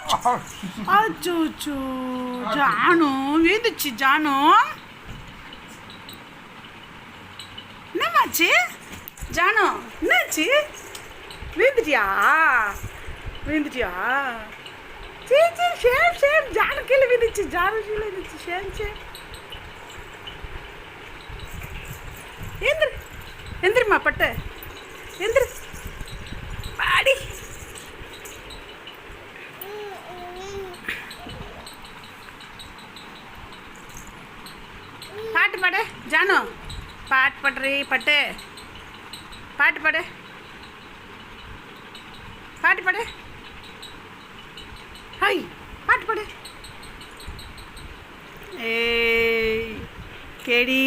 அச்சோ ஜானு வீந்துச்சு ஜானு என்னமாச்சு ஜானு என்னாச்சு வீந்துட்டியா சரி ஷேம் ஜானு கீழே வீந்துச்சு ஷேம் எந்திரிமா பட்டு எந்திரி பாடி பாட்டு பாடு ஜானு பாட்டு பாடுறி பட்டு பாட்டு பாடு ஹாய் பாட்டு பாடு ஏய் கெடி